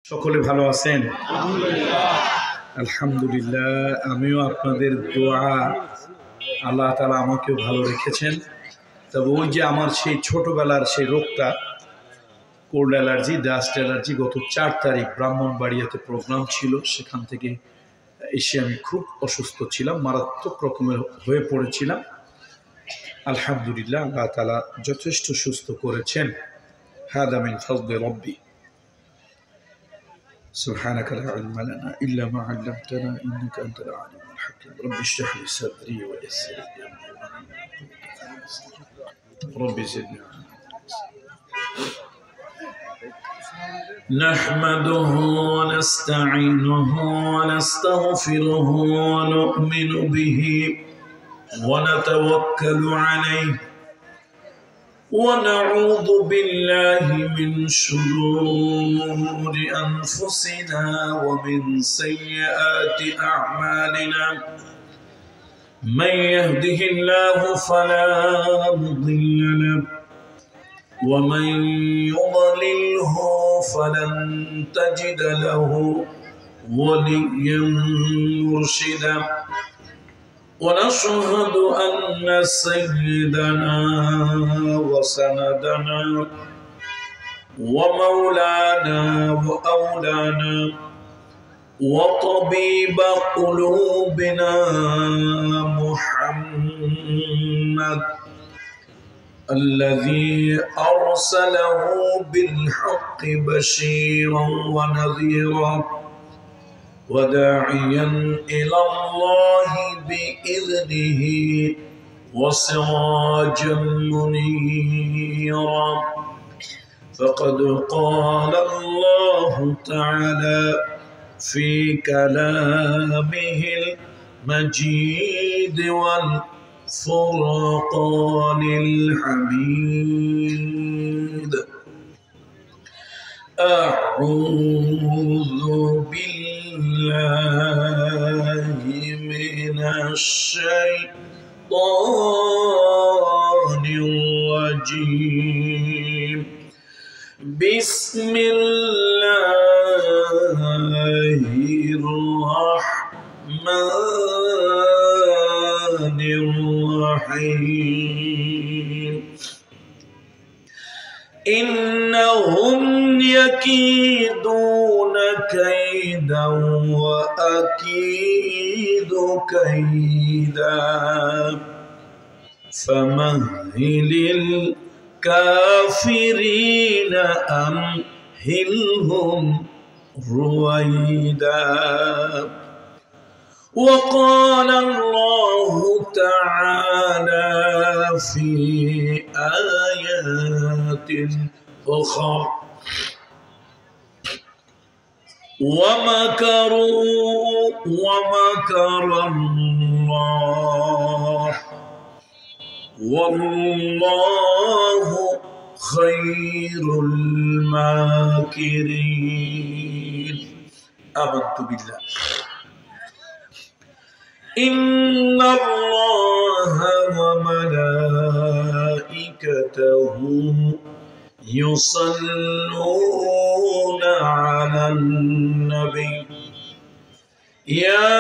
সকলে ভালো আছেন? আলহামদুলিল্লাহ। আমিও আপনাদের দোয়া, আল্লাহ তাআলা আমাকেও ভালো রেখেছেন। তবে ওই যে আমার সেই ছোটবেলার সেই রোগটা, কোল্ড অ্যালার্জি, ডাস্ট অ্যালার্জি, গত 4 তারিখ ব্রাহ্মণবাড়িয়াতে প্রোগ্রাম ছিল, সেখান থেকে এসে আমি খুব অসুস্থ ছিলাম, মারাত্মক রকমের হয়ে পড়েছিলাম। আলহামদুলিল্লাহ, আল্লাহ তাআলা যথেষ্ট সুস্থ করেছেন। হাদা মিন ফাজলি রব্বি। سبحانك لا علم لنا إلا ما علمتنا إنك أنت العليم الحكيم. رب اشرح لي صدري ويسر لي أمري رب زدني علما. نحمده ونستعينه ونستغفره ونؤمن به ونتوكل عليه ونعوذ بالله من شرور أنفسنا ومن سيئات أعمالنا. من يهده الله فلا مضل له ومن يضلله فلن تجد له وليا مرشدا. ونشهد أن سيدنا وسندنا ومولانا وأولانا وطبيب قلوبنا محمد الذي أرسله بالحق بشيرا ونذيرا وداعيا إلى الله بإذنه وسراجا منيرا. فقد قال الله تعالى في كلامه المجيد والفرقان الحميد: أعوذ بالله من الشيطان الرجيم. بسم الله الرحمن الرحيم. إنهم يكيدون كيدا وأكيد كيدا فمهل الكافرين أمهلهم رويدا. وقال الله تعالى في آيات أخرى: ومكروا ومكر الله والله خير الماكرين. آمنت بالله. إن الله وملائكته يصلون على النبي يا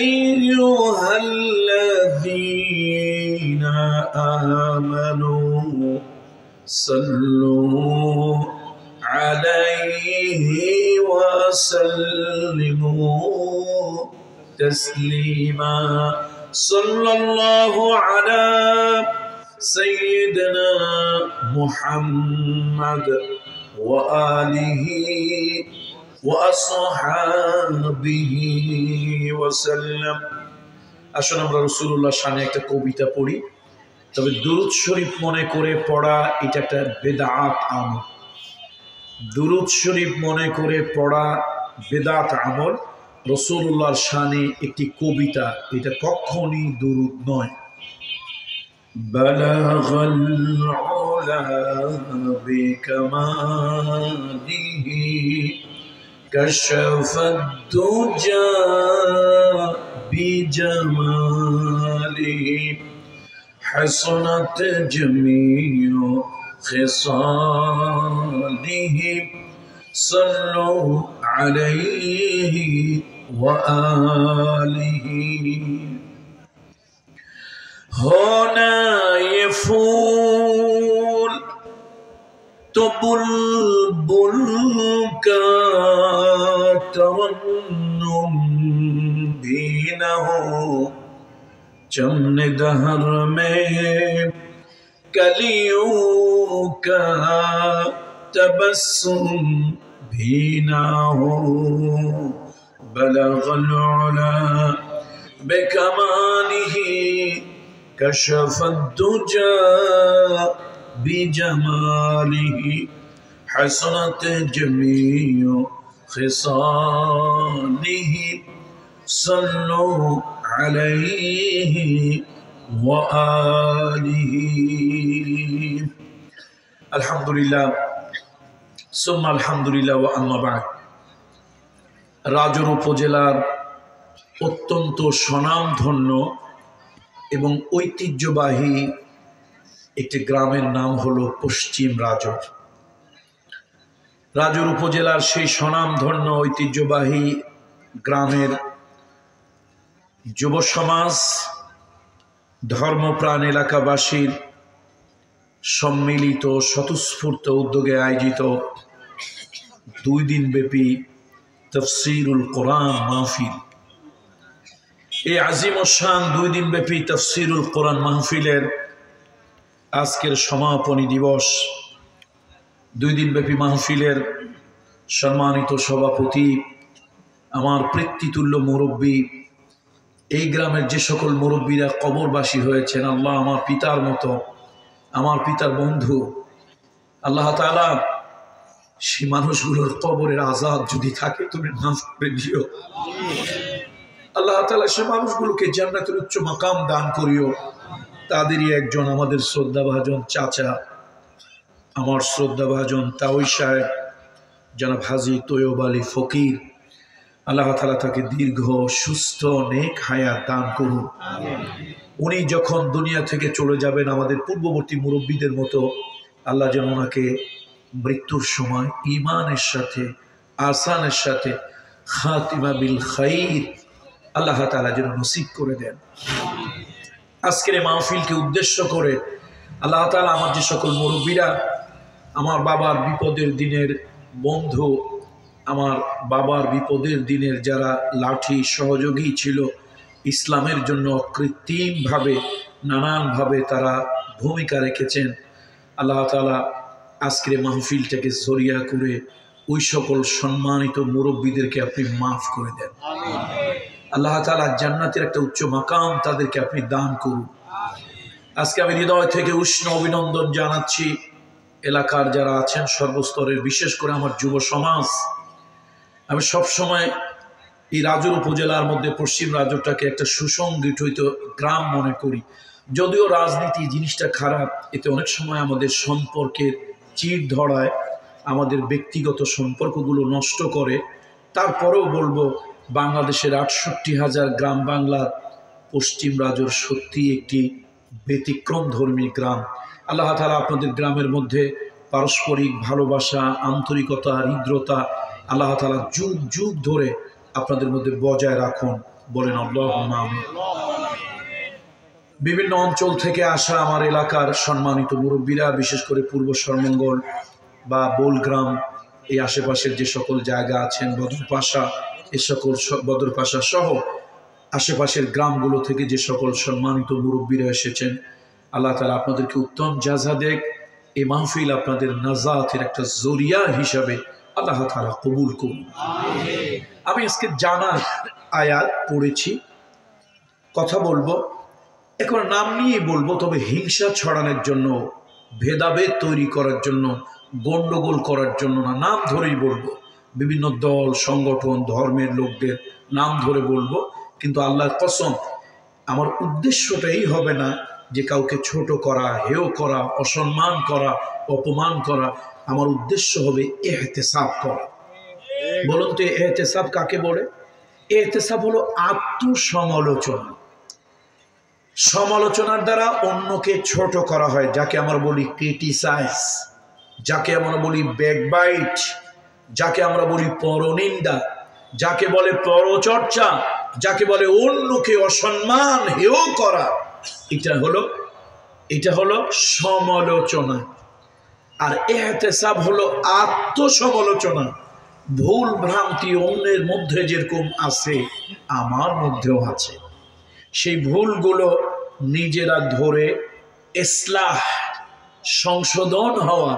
أيها الذين آمنوا صلوا عليه وسلموا تسليما. صلى الله على سيدنا محمد وآله وأصحابه وسلم. আসুন আমরা রাসূলুল্লাহর শানে একটা কবিতা পড়ি। তবে দুরূদ শরীফ মনে করে পড়া এটা একটা বেদাত আমল। দুরূদ শরীফ মনে করে পড়া বেদাত আমল। রাসূলুল্লাহর শানে একটি কবিতা, এটা কখনোই দুরূদ নয়। বালাগাল উলা বিকামালিহি কাশাফাদ দুজা বিজামালিহি হাসানাত জামিউ খিসালিহি صلوا عليه وآله ہونا یہ پھول تو بلبل کا ترنم بھی نہ ہو چمن دہر میں کلیوں کا تبسم بھی نہ ہو بلغ العلا بکمالہ کشف الدجى بجماله حسنت جميع خصاله صلوا عليه وآله الحمد لله ثم الحمد لله وأما بعد রাজৌর উপজেলার অত্যন্ত স্বনামধন্য এবং ঐতিহ্যবাহী একটি গ্রামের নাম হলো পশ্চিম রাজৌর। রাজৌর উপজেলার সেই স্বনামধন্য ঐতিহ্যবাহী গ্রামের যুব সমাজ, ধর্মপ্রাণ এলাকাবাসীর সম্মিলিত স্বতঃস্ফূর্ত উদ্যোগে আয়োজিত 2 দিনব্যাপী তাফসীরুল কোরআন মাহফিল। এই আজিম ও শান 2 দিনব্যাপী তাফসীরুল কোরআন মাহফিলের আজকের সমাপনী দিবস। 2 দিনব্যাপী মাহফিলের সম্মানিত সভাপতি, আমার পিতৃতুল্য মুরব্বী, এই গ্রামের যে সকল মুরব্বীরা কবরবাসী হয়েছেন, আল্লাহ আমার পিতার মতো, আমার পিতার বন্ধু, আল্লাহ তাআলা সেই মানুষগুলোর কবরের আযাব যদি থাকে তুমি মাফ করে দিও। আল্লাহ তাআলা সে মানুষগুলোকে জান্নাতের উচ্চ মাকাম দান করিও। তাদেরই একজন আমাদের শ্রদ্ধাভাজন চাচা, আমার শ্রদ্ধাভাজন তাওই সাহেব, জনাব হাজী তৈয়ব আলী ফকির, আল্লাহ তাআলা তাকে দীর্ঘ সুস্থ নেক হায়াত দান করুন। উনি যখন দুনিয়া থেকে চলে যাবেন আমাদের পূর্ববর্তী মুরব্বীদের মতো আল্লাহ যেন ওনাকে মৃত্যুর সময় ঈমানের সাথে, আহসানের সাথে খাতিমা বিল খাইর আল্লাহ তাআলা যেন নসিব করে দেন। আজকের এই মাহফিলকে উদ্দেশ্য করে আল্লাহ তাআলা আমার যে সকল মুরব্বীরা, আমার বাবার বিপদের দিনের বন্ধু, আমার বাবার বিপদের দিনের যারা লাঠি সহযোগী ছিল, ইসলামের জন্য কৃত্রিমভাবে নানানভাবে তারা ভূমিকা রেখেছেন, আল্লাহ তাআলা আজকের মাহফিলটাকে জরিয়া করে ওই সকল সম্মানিত মুরব্বীদেরকে আপনি মাফ করে দেন। আল্লাহ তাআলা জান্নাতের একটা উচ্চ মাকাম তাদেরকে আপনি দান করুন। আজকে আমি হৃদয় থেকে উষ্ণ অভিনন্দন জানাচ্ছি এলাকার যারা আছেন সর্বস্তরের, বিশেষ করে আমার যুব সমাজ। আমি সবসময় এই রাজৌর উপজেলার মধ্যে পশ্চিম রাজৌরটাকে একটা সুসংগঠিত গ্রাম মনে করি। যদিও রাজনীতি জিনিসটা খারাপ, এতে অনেক সময় আমাদের সম্পর্কের চির ধরায়, আমাদের ব্যক্তিগত সম্পর্কগুলো নষ্ট করে। তারপরেও বলবো বাংলাদেশের 68,000 গ্রাম বাংলার পশ্চিম রাজৌর সত্যি একটি ব্যতিক্রম ধর্মী গ্রাম। আল্লাহ তাআলা আপনাদের গ্রামের মধ্যে পারস্পরিক ভালোবাসা, আন্তরিকতা, হৃদ্রতা আল্লাহ তাআলা যুগ যুগ ধরে আপনাদের মধ্যে বজায় রাখুন, বলেন আল্লাহুম্মা আমিন। বিভিন্ন অঞ্চল থেকে আসা আমার এলাকার সম্মানিত মুরব্বীরা, বিশেষ করে পূর্ব সরমঙ্গল বা বোলগ্রাম, এই আশেপাশের যে সকল জায়গা আছেন, বদরপাশা, এ সকল বদরপাশা সহ আশেপাশের গ্রামগুলো থেকে যে সকল সম্মানিত মুরব্বীরা এসেছেন, আল্লাহ তাআলা আপনাদেরকে উত্তম জাযা দেখ। এই মাহফিল আপনাদের নাজাতের একটা জরিয়া হিসাবে আল্লাহ তাআলা কবুল করুন। আমি আজকে জানার আয়াত পড়েছি, কথা বলবো, এখন নাম নিয়ে বলবো, তবে হিংসা ছড়ানোর জন্য, ভেদাভেদ তৈরি করার জন্য, গন্ডগোল করার জন্য না, নাম ধরেই বলবো। বিভিন্ন দল, সংগঠন, ধর্মের লোকদের নাম ধরে বলবো, কিন্তু আল্লাহর কসম আমার উদ্দেশ্যটাই হবে না যে কাউকে ছোট করা, হেয় করা, অসম্মান করা, অপমান করা। আমার উদ্দেশ্য হবে ইহতিসাব করা। বলুন তো ইহতিসাব কাকে বলে? ইহতিসাব হলো আত্মসমালোচনা। সমালোচনার দ্বারা অন্যকে ছোট করা হয়, যাকে আমরা বলি ক্রিটিসাইজ, যাকে আমরা বলি ব্যাকবাইট, যাকে আমরা বলি পরনিন্দা, যাকে বলে পরচর্চা, যাকে বলে অন্যকে অসম্মান হেয় করা, এটা হলো সমালোচনা। আর ইহতিসাব হলো আত্মসমালোচনা। ভুল ভ্রান্তি অন্যের মধ্যে যেরকম আছে আমার মধ্যেও আছে, সেই ভুলগুলো নিজেরা ধরে ইসলাহ, সংশোধন হওয়া,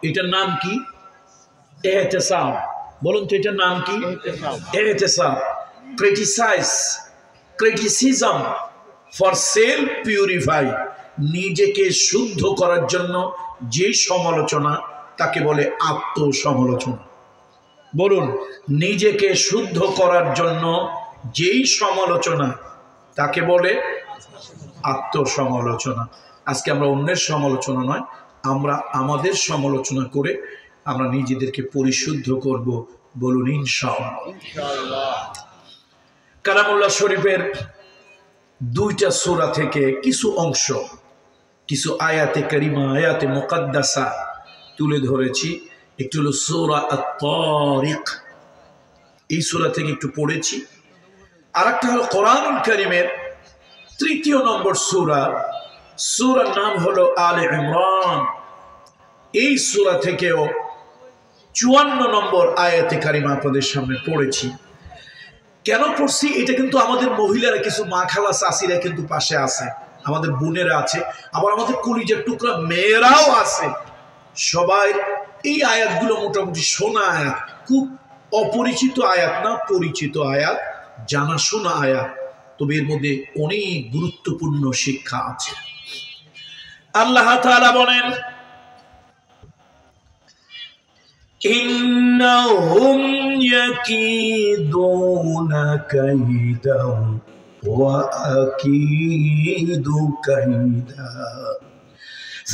এটার নাম কি? ইহতিসাব। বলুন তো এটার নাম কি? ইহতিসাব। ক্রিটিসিজম ফর সেলফ পিউরিফাই, নিজেকে শুদ্ধ করার জন্য যে সমালোচনা তাকে বলে আত্মসমালোচনা। বলুন, নিজেকে শুদ্ধ করার জন্য যেই সমালোচনা তাকে বলে আত্মসমালোচনা। আজকে আমরা অন্যের সমালোচনা নয়, আমরা আমাদের সমালোচনা করে আমরা নিজেদেরকে পরিশুদ্ধ করব। বলুন ইনশাআল্লাহ। কালামুল্লাহ শরীফের 2টা সূরা থেকে কিছু অংশ, কিছু আয়াতে কারিমা, আয়াতে মুকাদ্দাসা তুলে ধরেছি। একটু হলো সূরা আত-তারিক, এই সূরা থেকে একটু পড়েছি। আর একটা হলো কোরআনুল কারীমের 3 নম্বর সূরা, সূরার নাম হলো আলে ইমরান। এই সূরা থেকেও 54 নম্বর আয়াতে কারিমা আপনাদের সামনে পড়েছি। কেন পড়ছি? এটা কিন্তু আমাদের মহিলারা, কিছু মা খালা চাচিরা কিন্তু পাশে আছে, আমাদের বোনেরা আছে, আবার আমাদের কলিজার টুকরা মেয়েরাও আছে। সবাই এই আয়াতগুলো মোটামুটি শোনা আয়াত, খুব অপরিচিত আয়াত না, পরিচিত আয়াত, জানাশোনা আয়াত, তবে এর মধ্যে অনেক গুরুত্বপূর্ণ শিক্ষা আছে। আল্লাহ তাআলা বলেন, ইন্নাহুম ইয়াকিদুনা কাইদাও ওয়া আকিদু কাইদা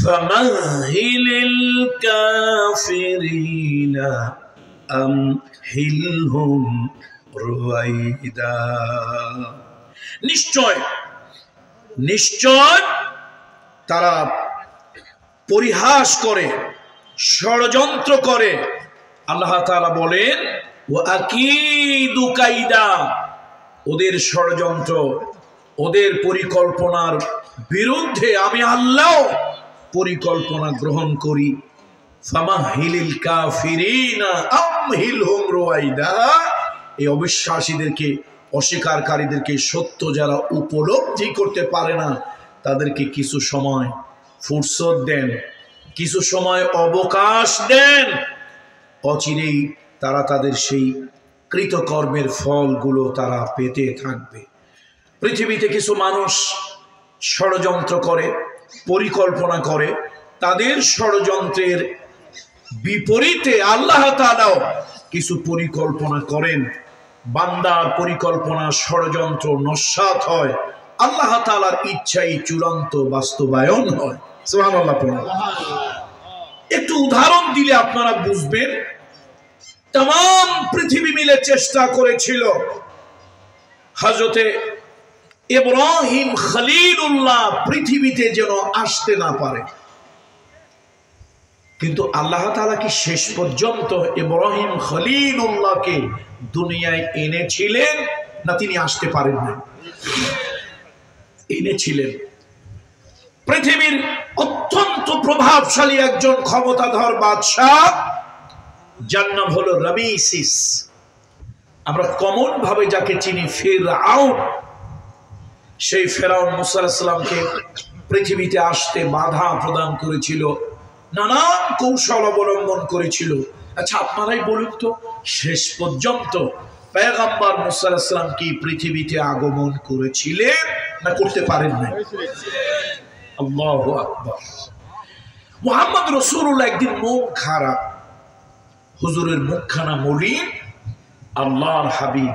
ফামাহিলিল কাফিরিনা আমহিলহুম রুয়াইদা। নিশ্চয় তারা পরিহাস করে, ষড়যন্ত্র করে। আল্লাহ তাআলা বলেন, ওয়া আকিদু কাইদা, ওদের ষড়যন্ত্র, ওদের পরিকল্পনার বিরুদ্ধে আমি আল্লাহ পরিকল্পনা গ্রহণ করি। ফামাহিলিল কাফিরিনা আমহিলহুম রুয়াইদা, এই অবিশ্বাসীদেরকে, অস্বীকারীদেরকে, সত্য যারা উপলব্ধি করতে পারে না তাদেরকে কিছু সময় ফুরসত দেন, কিছু সময় অবকাশ দেন। অচিরেই তারা তাদের সেই কৃতকর্মের ফলগুলো তারা পেতে থাকবে। পৃথিবীতে কিছু মানুষ ষড়যন্ত্র করে, পরিকল্পনা করে, তাদের ষড়যন্ত্রের বিপরীতে আল্লাহ তাআলাও কিছু পরিকল্পনা করেন। বান্দার পরিকল্পনা, ষড়যন্ত্র নস্যাৎ হয়, আল্লাহ তাআলার ইচ্ছাই চূড়ান্ত বাস্তবায়ন হয়। সুবহানাল্লাহ। একটু উদাহরণ দিলে আপনারা বুঝবেন। तमाम পৃথিবী মিলে চেষ্টা করেছিল হযরতে ইব্রাহিম খলিলুল্লাহ পৃথিবীতে যেন আসতে না পারে, কিন্তু আল্লাহ তাআলা কি শেষ পর্যন্ত ইব্রাহিম খলিলুল্লাহকে দুনিয়ায় এনেছিলেন না তিনি আসতে পারেন না? এনেছিলেন। পৃথিবীর অত্যন্ত প্রভাবশালী একজন ক্ষমতাধর বাদশাহ, যার নাম হলো রামেসিস। আমরা কমন ভাবে যাকে চিনি ফিরআউন। সেই ফেরাউন মুসা আলাইহিস সালামকে পৃথিবীতে আসতে বাধা প্রদান করেছিল, নানান কৌশল অবলম্বন করেছিল। আচ্ছা, আপনারাই বলুন তো, শেষ পর্যন্ত পয়গম্বর মুসা আলাইহিস সালাম কি পৃথিবীতে আগমন করেছিলেন না করতে পারেন না? আল্লাহু আকবার। মুহাম্মদ রাসূলুল্লাহ একদিন মন খারাপ, হুজুরের মুখখানা মলিন, আল্লাহর হাবিব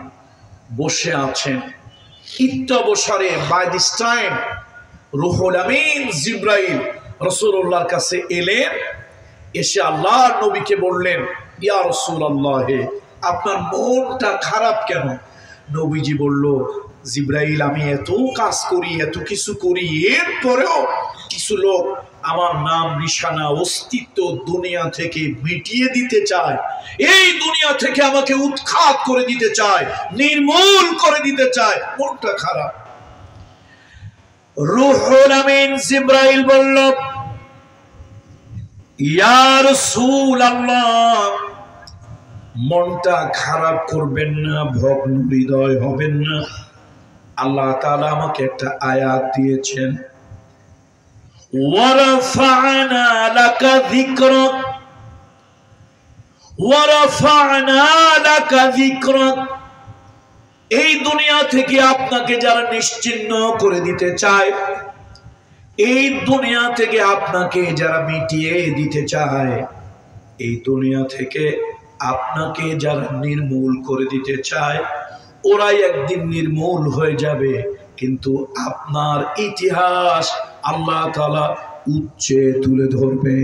বসে আছেন। ইত্তবসরে by this time Ruhul Amin জিবরাইল রাসূলুল্লাহর কাছে এলেন। এসে আল্লাহর নবীকে বললেন, ইয়া রাসূলুল্লাহ, আপনার মনটা খারাপ কেন? নবীজি বলল, জিবরাইল, আমি এত কাজ করি, এত কিছু করি, এরপরেও কিছু লোক আমার নাম নিশানা অস্তিত্ব দুনিয়া থেকে মিটিয়ে দিতে চায়, এই দুনিয়া থেকে আমাকে উৎখাত করে দিতে চায়, নির্মূল করে দিতে চায়, মনটা খারাপ। রূহুল আমিন জিবরাইল বলল, ইয়া রাসূলুল্লাহ, মনটা খারাপ করবেন না, ভগ্ন হৃদয় হবেন না। আল্লাহ তাআলা আমাকে একটা আয়াত দিয়েছেন, ওয়ারাফা'না লাকা যিকরাক, ওয়ারাফা'না লাকা যিকরাক। এই দুনিয়া থেকে আপনাকে যারা নিশ্চিহ্ন করে দিতে চায়, এই দুনিয়া থেকে আপনাকে যারা মিটিয়ে দিতে চায়, এই দুনিয়া থেকে আপনাকে যারা নির্মূল করে দিতে চায়, ওরাই একদিন নির্মূল হয়ে যাবে, কিন্তু আপনার ইতিহাস আল্লাহ তাআলা উচ্চে তুলে ধরবে।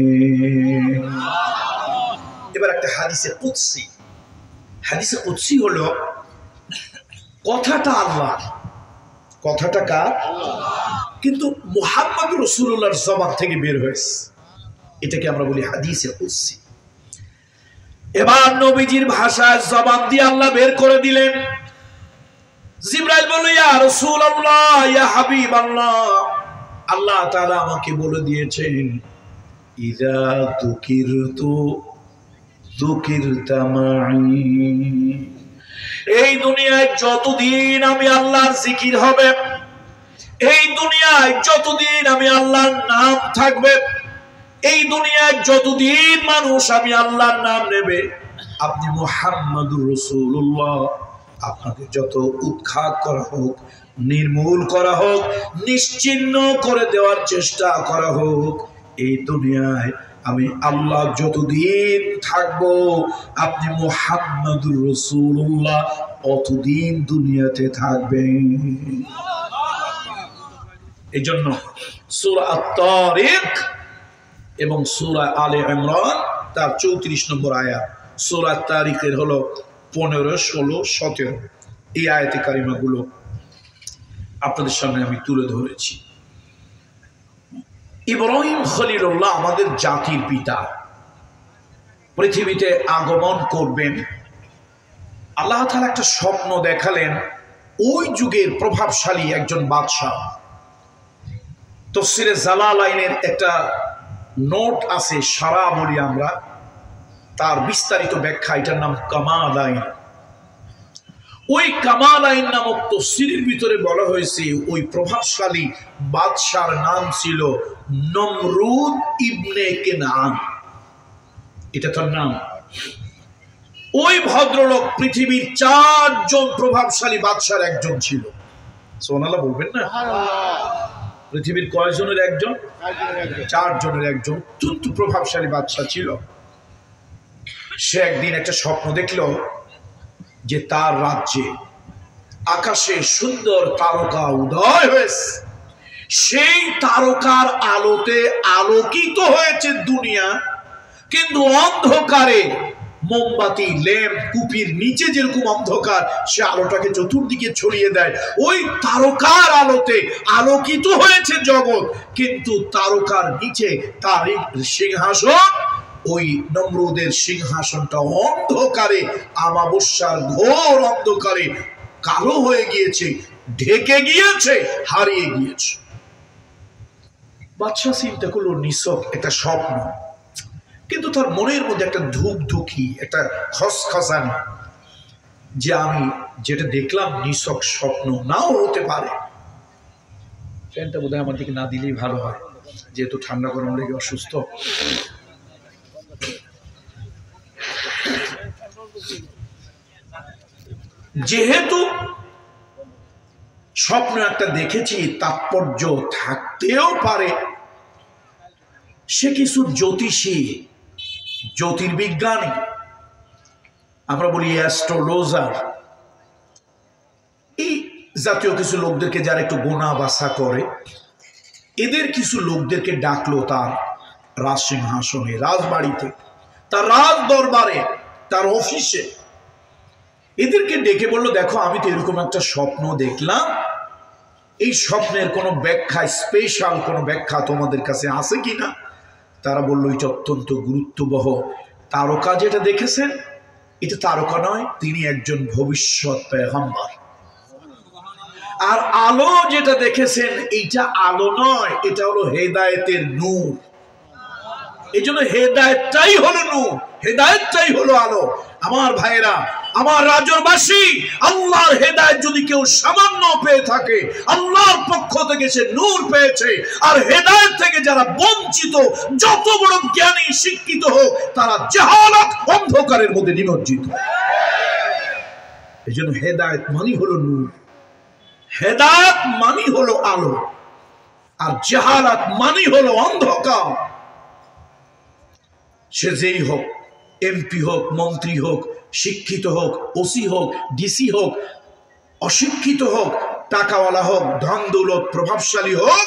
এবার একটা হাদিসে কুদসি, হাদিসে কুদসি হলো কথাটা আল্লাহ, কথাটা কার? কিন্তু মুহাম্মদ রাসূলুল্লাহর জবান থেকে বের হয়েছে, এটাকে আমরা বলি হাদিসে কুদসি। এবার নবীজির ভাষায় জবান দিয়ে আল্লাহ বের করে দিলেন। জিবরাইল বলল, ইয়া রাসূলুল্লাহ, ইয়া হাবিবাল্লাহ, আল্লাহ তাআলা আমাকে বলে দিয়েছেন, ইযা যুকিরতু যুকিরতা মাই। এই দুনিয়ায় যতদিন আমি আল্লাহর জিকির হবে, এই দুনিয়ায় যতদিন আমি আল্লাহর নাম থাকবে, এই দুনিয়ায় যতদিন মানুষ আমি আল্লাহর নাম নেবে, আপনি মুহাম্মদুর রাসূলুল্লাহ, আপনাকে যত উৎখাত করা হোক, নির্মূল করা হোক, নিশ্চিহ্ন করে দেওয়ার চেষ্টা করা হোক, এই দুনিয়ায় আমি আল্লাহ যতদিন থাকবো, আপনি মুহাম্মদুর রাসূলুল্লাহ অতদিন দুনিয়াতে থাকবেন। এই জন্য সূরা আত-তারিক এবং সূরা আলে ইমরান তার 34 নম্বর আয়াত, সূরা তারিকের হলো 15, 16, 17, এই আয়াতে কারিমাগুলো আপনাদের সামনে আমি তুলে ধরেছি। ইব্রাহিম খলিলুল্লাহ আমাদের জাতির পিতা, পৃথিবীতে আগমন করবেন। আল্লাহ তাআলা একটা স্বপ্ন দেখালেন, ওই যুগের প্রভাবশালী একজন বাদশাহ। তাফসীরে জালালাইনের একটা নোট আছে, সারা বলি আমরা, তার বিস্তারিত ব্যাখ্যা, এটার নাম কামালাইন। ওই কামালাইন নামক তাফসীরের ভিতরে বলা হয়েছে, ওই প্রভাবশালী বাদশার নাম ছিল নমরুদ ইবনে কেনান, এটা তার নাম। ওই ভদ্রলোক পৃথিবীর 4 জন প্রভাবশালী বাদশার একজন ছিল। সুবহানাল্লাহ বলবেন না? পৃথিবীর কয়জনের একজন? 4 জনের একজন, অত্যন্ত প্রভাবশালী বাদশা ছিল। সে একদিন একটা স্বপ্ন দেখল যে তার রাজ্যে আকাশে সুন্দর তারকা উদয় হয়েছে, সেই তারকার আলোতে আলোকিত হয়েছে দুনিয়া, কিন্তু অন্ধকারে মোমবাতি, ল্যাম্প, কুপির নিচে যেরকম অন্ধকার, সে আলোটাকে চতুর্দিকে ছড়িয়ে দেয়, ওই তারকার আলোতে আলোকিত হয়েছে জগৎ, কিন্তু তারকার নিচে তার সিংহাসন, ওই নমরুদের সিংহাসনটা অন্ধকারে, আমাবস্যার ঘোর অন্ধকারে কালো হয়ে গিয়েছে, ঢেকে গিয়েছে, হারিয়ে গিয়েছে। বাদশা চিন্তা করলো নিছক একটা স্বপ্ন, কিন্তু তার মনের মধ্যে একটা ধুকধুকি, একটা খসখসানি, যে আমি যেটা দেখলাম নিছক স্বপ্ন নাও হতে পারে। ফ্যানটা বোধহয় আমার দিকে না দিলেই ভালো হয়, যেহেতু ঠান্ডা গরম লেগে অসুস্থ। যেহেতু স্বপ্ন একটা দেখেছি, তাৎপর্য থাকতেও পারে, সে কিছু জ্যোতিষী, জ্যোতির্বিজ্ঞানী, আমরা বলি অ্যাস্ট্রোলজার, এই জাতীয় কিছু লোকদেরকে যারা একটু গোনা বাছা করে, এদের কিছু লোকদেরকে ডাকলো তার রাজসিংহাসনে, রাজবাড়িতে, তার রাজ দরবারে, তার অফিসে। এদেরকে ডেকে বললো, দেখো আমি তো এরকম একটা স্বপ্ন দেখলাম, এই স্বপ্নের কোনো ব্যাখ্যা, স্পেশাল কোনো ব্যাখ্যা তোমাদের কাছে আছে কিনা? তারা বলল এটা অত্যন্ত গুরুত্ববহ। তারকা যেটা দেখেছেন এটা তারকা নয়, তিনি একজন ভবিষ্যৎ পয়গম্বর। আর আলো যেটা দেখেছেন এইটা আলো নয়, এটা হলো হেদায়েতের নূর। এই জন্য হেদায়েতটাই হলো নূর, হেদায়েতটাই হলো আলো। আমার ভাইরা, আমার রাজ্যবাসী, আল্লাহর হেদায়েত যদি কেউ সামান্য পেয়ে থাকে, আল্লাহর পক্ষ থেকে সে নূর পেয়েছে। আর হেদায়েত থেকে যারা বঞ্চিত, যত বড় জ্ঞানী শিক্ষিত হোক, তারা জাহালাত অন্ধকারের মধ্যে নিমজ্জিত। এই জন্য হেদায়েত মানি হলো নূর, হেদায়েত মানি হলো আলো, আর জাহালাত মানি হলো অন্ধকার। সে যেই হোক, এমপি হোক, মন্ত্রী হোক, শিক্ষিত হোক, ওসি হোক, ডিসি হোক, অশিক্ষিত হোক, টাকাওয়ালা হোক, ধন দৌলত প্রভাবশালী হোক,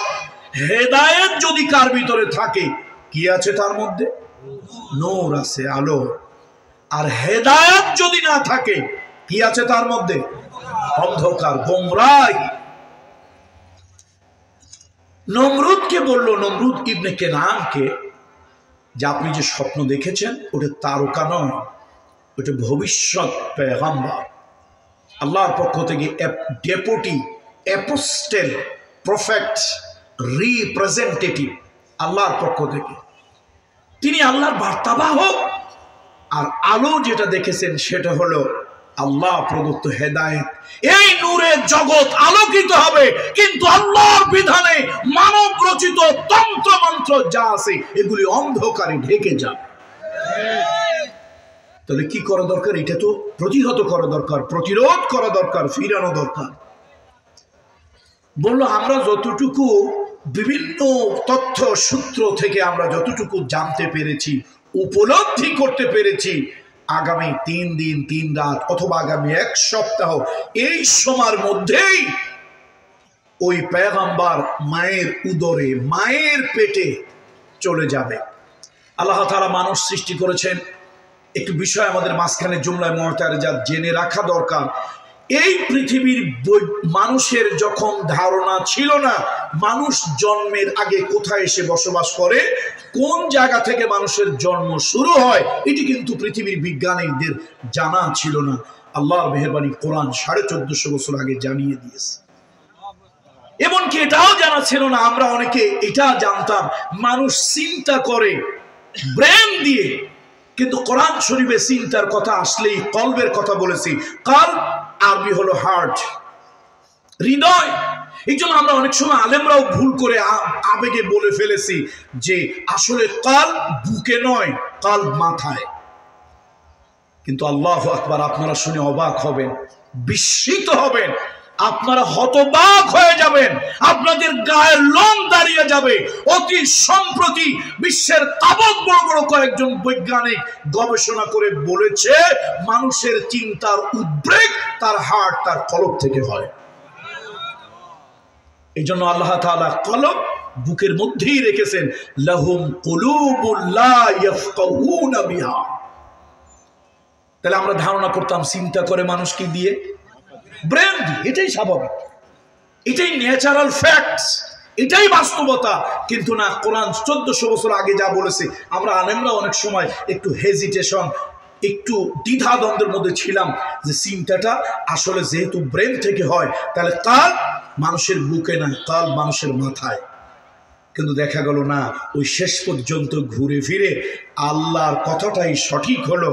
হেদায়েত যদি কার ভিতরে থাকে, কি আছে তার মধ্যে? নূর আছে, আলো। আর হেদায়েত যদি না থাকে, কি আছে তার মধ্যে? অন্ধকার, গোমরাহ। নমরুদকে বলল, নমরুদ ইবনে কেনানকে, যে আপনি যে স্বপ্ন দেখেছেন ওটা তারকা নয়, ওটা ভবিষ্যৎ পয়গম্বর, আল্লাহর পক্ষ থেকে ডেপুটি অ্যাপোস্টেল, প্রফেট, রিপ্রেজেন্টেটিভ, আল্লাহর পক্ষ থেকে তিনি আল্লাহর বার্তাবাহক। আর আলো যেটা দেখেছেন সেটা হলো আল্লাহ প্রদত্ত হেদায়েত। এই নূরের জগৎ আলোকিত হবে, কিন্তু আল্লাহর বিধানে মানব রচিত তন্ত্র মন্ত্র যা আছে এগুলি অন্ধকারে ঢেকে যাবে। তাহলে কি করা দরকার? এটা তো প্রতিহত করা দরকার, প্রতিরোধ করা দরকার, ফিরানো দরকার। বললো আমরা যতটুকু বিভিন্ন তথ্য সূত্র থেকে আমরা যতটুকু জানতে পেরেছি, উপলব্ধি করতে পেরেছি, আগামী 3 দিন 3 রাত অথবা আগামী 1 সপ্তাহ এই সময়ের মধ্যেই ওই পয়গম্বর মায়ের উদরে, মায়ের পেটে চলে যাবে। আল্লাহ তাআলা মানুষ সৃষ্টি করেছেন। একটু বিষয় আমাদের মাঝখানে জুমলায় মুতারাজা জেনে রাখা দরকার। এই পৃথিবীর মানুষের যখন ধারণা ছিল না মানুষ জন্মের আগে কোথায় এসে বসবাস করে, কোন জায়গা থেকে মানুষের জন্ম শুরু হয়, এটি কিন্তু পৃথিবীর বিজ্ঞানীদের জানা ছিল না। আল্লাহর মেহেরবানি, কোরআন 1450 বছর আগে জানিয়ে দিয়েছে। এমনকি এটাও জানা ছিল না, আমরা অনেকে এটা জানতাম মানুষ চিন্তা করে ব্রেন দিয়ে, কিন্তু কোরআন শরীফে চিন্তার কথা আসলেই কলবের কথা বলেছি। কলব আরবি হলো হার্ট, হৃদয়। এই জন্য আমরা অনেক সময় আলেমরাও ভুল করে আবেগে বলে ফেলেছি যে আসলে কলব বুকে নয়, কলব মাথায়। কিন্তু আল্লাহু আকবার, আপনারা শুনে অবাক হবেন, বিস্মিত হবেন, আপনারা হতবাক হয়ে যাবেন, আপনাদের গায়ের লোম দাঁড়িয়ে যাবে। অতি সম্প্রতি বিশ্বের তাবৎ বড় বড় কয়েকজন বৈজ্ঞানিক গবেষণা করে বলেছে মানুষের চিন্তার উদ্রেক তার হার্ট, তার কলব থেকে হয়। এই জন্য আল্লাহ তাআলা কলব বুকের মধ্যেই রেখেছেন, লাহুম কুলুবুল লা ইয়াফকাহুনা বিহা। তাহলে আমরা ধারণা করতাম চিন্তা করে মানুষ কি দিয়ে? ব্রেন দিয়ে। এটাই স্বাভাবিক, এটাই ন্যাচারাল ফ্যাক্টস, এটাই বাস্তবতা। কিন্তু না, কোরআন 1400 বছর আগে যা বলেছে, আমরা আলেমরা অনেক সময় একটু হেজিটেশন, একটু দ্বিধাদ্বন্দ্বের মধ্যে ছিলাম যে চিন্তাটা আসলে যেহেতু ব্রেন থেকে হয়, তাহলে কাল মানুষের বুকে না, কাল মানুষের মাথায়। কিন্তু দেখা গেল না, ওই শেষ পর্যন্ত ঘুরে ফিরে আল্লাহর কথাটাই সঠিক হলো,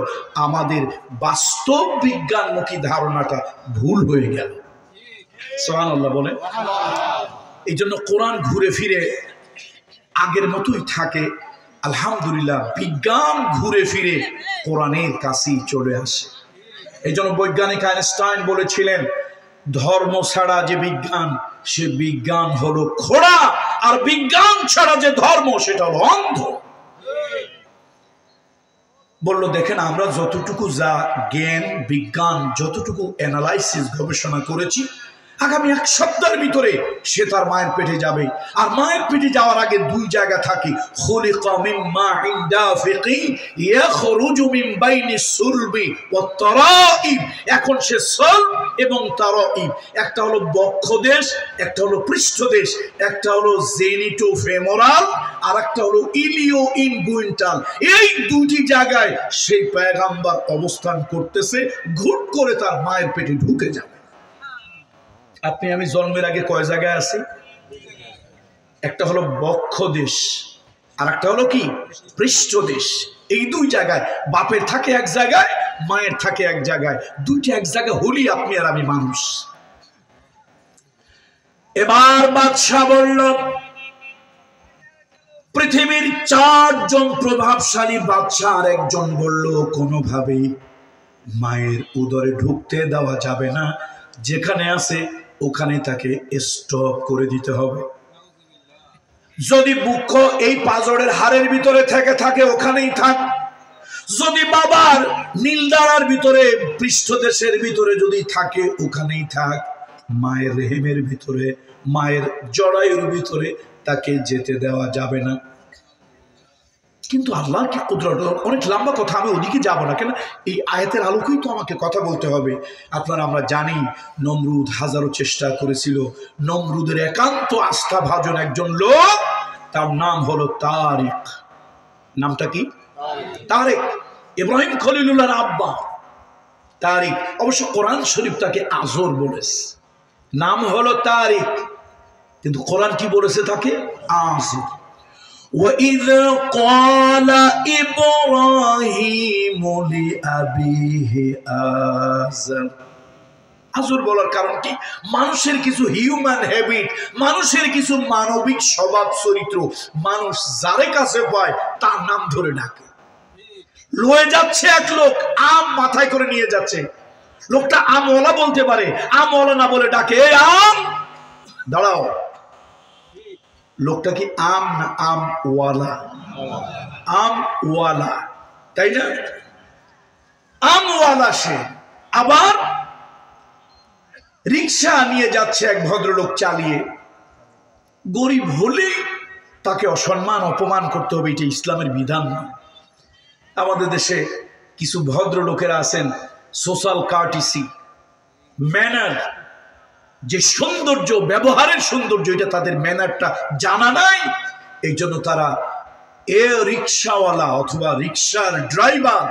আমাদের বাস্তব বিজ্ঞানমুখী ধারণাটা ভুল হয়ে গেল। সুবহানাল্লাহ বলে। এই জন্য কোরআন ঘুরে ফিরে আগের মতোই থাকে। আলহামদুলিল্লাহ, বিজ্ঞান ঘুরে ফিরে কোরআনের কাছেই চলে আসে। এই জন্য বৈজ্ঞানিক আইনস্টাইন বলেছিলেন, ধর্ম ছাড়া যে বিজ্ঞান, সে বিজ্ঞান হলো খোড়া, আর বিজ্ঞান ছাড়া যে ধর্ম সেটা হলো অন্ধ। বলল দেখেন, আমরা যতটুকু যা জ্ঞান বিজ্ঞান যতটুকু অ্যানালাইসিস গবেষণা করেছি, আগামী 1 সপ্তাহের ভিতরে সে তার মায়ের পেটে যাবে। আর মায়ের পেটে যাওয়ার আগে 2 জায়গা থাকে, খুলিকা মিন মাইন দাফিকিন ইয়াখরুজু মিন বাইনিস সুলবি ওয়াত তারাইব। এখন সে সলব এবং তারাইব, একটা হলো বক্ষদেশ, একটা হলো পৃষ্ঠদেশ, একটা হলো জেনিটোফেমোরাল আর একটা হলো ইলিও ইনগুইন্টাল। এই 2টি জায়গায় সেই পয়গম্বর অবস্থান করতেছে, ঘুট করে তার মায়ের পেটে ঢুকে যাবে। আপনি আমি জন্মের আগে কয় জায়গায় আছি? একটা হলো বক্ষদেশ আর একটা হলো কি পৃষ্ঠদেশ। এই 2 জায়গায় বাপের থাকে এক জায়গায়, মায়ের থাকে এক জায়গায়, 2টি এক জায়গায় হলি আপনি আর আমি মানুষ। এবার বাদশা বলল, পৃথিবীর 4 জন প্রভাবশালী বাদশা আর একজন বলল কোনোভাবেই মায়ের উদরে ঢুকতে দেওয়া যাবে না, যেখানে আছে ওখানে তাকে স্টপ করে দিতে হবে। যদি বুক এই পাজরের হাড়ের ভিতরে থেকে থাকে ওখানেই থাক, যদি বাবার নীলদারার ভিতরে পৃষ্ঠদেশের ভিতরে যদি থাকে ওখানেই থাক, মায়ের রেহেমের ভিতরে মায়ের জরায়ুর ভিতরে তাকে যেতে দেওয়া যাবে না। কিন্তু আল্লাহর কি কুদরত, অনেক লম্বা কথা, আমি ওদিকে যাব না, কেন এই আয়াতের আলোকেই তো আমাকে কথা বলতে হবে। আপনারা আমরা জানি নমরুদ হাজারো চেষ্টা করেছিল, নমরুদের একান্ত আস্থাভাজন একজন লোক, তার নাম হলো তারিক। নামটা কি? তারেক। ইব্রাহিম খলিলুল্লাহর আব্বা তারিক। অবশ্য কোরআন শরীফ তাকে আজর বলেছে, নাম হলো তারিক, কিন্তু কোরআন কি বলেছে তাকে? আজর। وَإِذْ قَالَ إِبْرَاهِيمُ لِأَبِيهِ آزَرَ। আজর বলার কারণ কি? মানুষের কিছু হিউম্যান হ্যাবিট, মানুষের কিছু মানবিক স্বভাব চরিত্র, মানুষ যারে কাছে পায় তার নাম ধরে ডাকে। লয়ে যাচ্ছে এক লোক, আম মাথায় করে নিয়ে যাচ্ছে, লোকটা আমওয়ালা বলতে পারে, আমওয়ালা না বলে ডাকে এই আম, দাঁড়াও। লোকটা কি আম না আমওয়ালা? আমওয়ালা, তাই না? আমওয়ালা সে। আবার রিক্সা নিয়ে যাচ্ছে এক ভদ্রলোক চালিয়ে, গরিব হলে তাকে অসম্মান অপমান করতে হবে, এটা ইসলামের বিধান না। আমাদের দেশে কিছু ভদ্রলোকেরা আছেন, সোশ্যাল কার্টিসি, ম্যানার, যে সৌন্দর্য, ব্যবহারের সৌন্দর্য, এটা তাদের ম্যানারটা জানা নাই। এই জন্য তারা রিক্সাওয়ালা অথবা রিক্সার ড্রাইভার,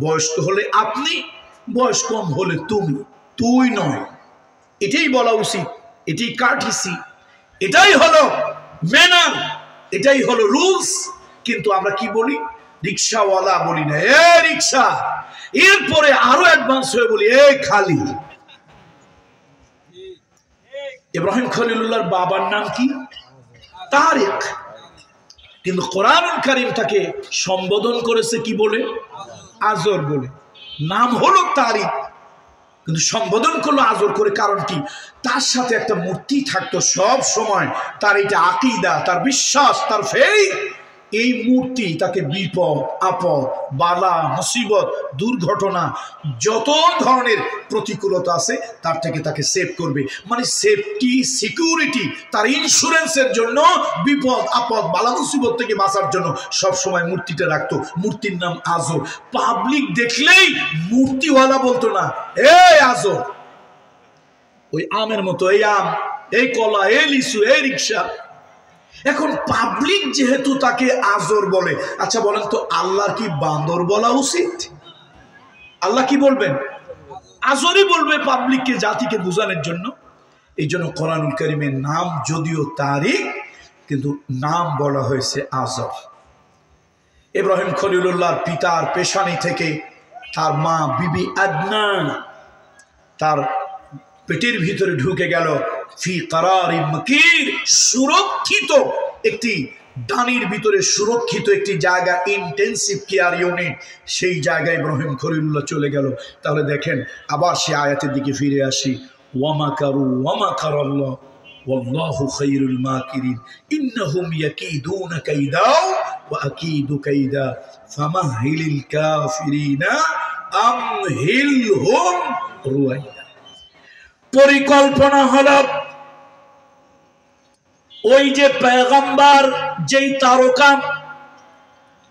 বয়স্ক হলে আপনি, বয়স কম হলে তুমি, তুই নয়, এটাই বলা উচিত। এটাই কার্টিসি, এটাই হলো ম্যানার, এটাই হলো রুলস। কিন্তু আমরা কি বলি? রিক্সাওয়ালা বলি না, এ রিক্সা। এরপরে আরো অ্যাডভান্স হয়ে বলি এ খালি। ইব্রাহিম খলিলুল্লাহর বাবার নাম কি? তারিক। কিন্তু কোরআনুল কারীম তাকে সম্বোধন করেছে কি বলে? আজর বলে। নাম হলো তারিক, কিন্তু সম্বোধন করলো আজর করে। কারণ কি? তার সাথে একটা মূর্তি থাকতো সব সময়, তার এটা আকীদা, তার বিশ্বাস, তার ফেইথ। এই মূর্তি তাকে বিপদ আপদ, বালা মুসিবত, দুর্ঘটনা, যত ধরনের প্রতিকূলতা আছে তার থেকে তাকে সেভ করবে। মানে সেফটি, সিকিউরিটি, তার ইন্স্যুরেন্সের জন্য, বিপদ আপদ বালা মুসিবত থেকে বাঁচার জন্য সব সময় মূর্তিটা রাখতো। মূর্তির নাম আজর। পাবলিক দেখলেই মূর্তিওয়ালা বলতো না এই আজর, ওই আমের মতো, এই আম, এই কলা, এই লিচু, এই রিক্সা। এখন পাবলিক যেহেতু তাকে আজর বলে, আচ্ছা বলেন তো আল্লাহর কি বান্দর বলা উচিত? আল্লাহ কি বলবেন? আজরই বলবে পাবলিককে, জাতিকে বোঝানোর জন্য। এই জন্য কোরআনুল কারীমের নাম যদিও তারিক, কিন্তু নাম বলা হয়েছে আজর। ইব্রাহিম খলিলুল্লাহর পিতার পেশানি থেকে তার মা বিবি আদনা তার পেটের ভিতরে ঢুকে গেল। ফি কারারিম মাকিন, সুরক্ষিত একটি ডানির ভিতরে, সুরক্ষিত একটি জায়গা, ইন্টেন্সিভ কেয়ার ইউনিট, সেই জায়গায় ইব্রাহিম খলিলুল্লাহ চলে গেল। তাহলে দেখেন, আবার সে আয়াতের দিকে ফিরে আসি। ওয়ামাকারু ওয়ামাকারাল্লাহ ওয়াল্লাহু খায়রুল মাকিরিন ইন্নাহুম ইয়াকিদুনা কাইদা ওয়া আকিদু কাইদা ফামাহহিলিল কাফিরিনা আমহিলহুম রুয়াইদা। পরিকল্পনা হলো ওই যে পয়গম্বর যেই তারকা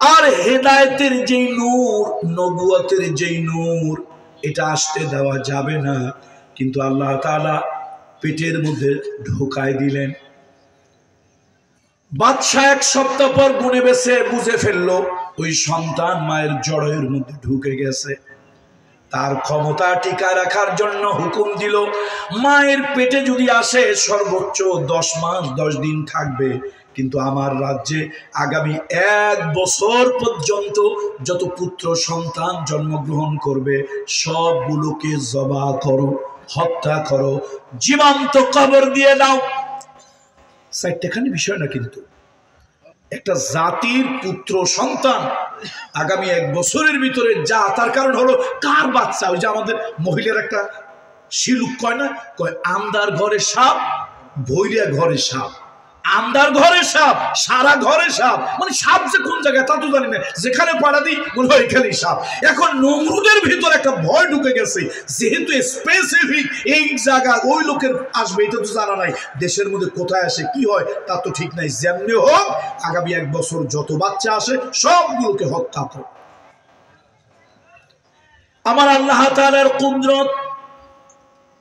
আর হেদায়েতের যেই নূর, নবুয়তের যেই নূর, এটা আসতে দেওয়া যাবে না। কিন্তু আল্লাহ তাআলা পেটের মধ্যে ঢোকায় দিলেন। বাদশা এক সপ্তাহ পর গুনে বেছে বুঝে ফেললো ওই সন্তান মায়ের জড়ের মধ্যে ঢুকে গেছে। তার ক্ষমতা টিকায় রাখার জন্য হুকুম দিল, মায়ের পেটে যদি আসে সর্বোচ্চ 10 মাস 10 দিন থাকবে, কিন্তু আমার রাজ্যে আগামী 1 বছর পর্যন্ত যত পুত্র সন্তান জন্মগ্রহণ করবে সবগুলোকে জবাহ করো, হত্যা করো, জীবন্ত কবর দিয়ে দাও। চারটেখানি বিষয় না, কিন্তু একটা জাতির পুত্র সন্তান আগামী 1 বছরের ভিতরে যা, তার কারণ হলো কার বাচ্চা? ওই যে আমাদের মহিলার একটা শিলুক কয় না, কয় আমদার ঘরে সাপ, ভৈরিয়া ঘরে সাপ। আমদার ঘরে সাপ, সারা ঘরে সাপ, মানে সাপ যে কোন জায়গায় তা তো জানি না, যেখানে পাড়া দিই মনে হয় এখানেই সাপ। এখন নমরুদের ভিতর একটা ভয় ঢুকে গেছে, যেহেতু স্পেসিফিক এই জায়গা ওই লোকের আসবে এটা তো জানা নাই, দেশের মধ্যে কোথায় আসে কি হয় তা তো ঠিক নাই। যেমনি হোক আগামী 1 বছর যত বাচ্চা আসে সবগুলোকে হত্যা কর। আমার আল্লাহ তাআলার কুদরত,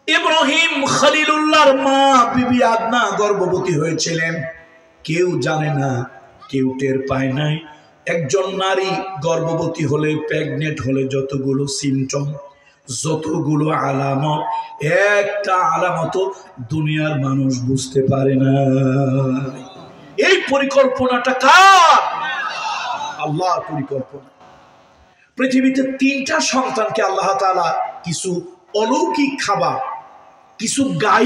ইব্রাহিম খলিলুল্লাহর মা বিবি আদনা গর্ভবতী হয়েছিলেন, কেউ জানে না, কেউ টের পায় নাই। একজন নারী গর্ভবতী হলে, প্রেগনেন্ট হলে যতগুলো সিমটম, যতগুলো আলামত, একটা আলামত দুনিয়ার মানুষ বুঝতে পারে না। এই পরিকল্পনাটা কার? আল্লাহর পরিকল্পনা। পৃথিবীতে 3টা সন্তানকে আল্লাহ তাআলা কিছু অলৌকিক খাবার, কিছু গাই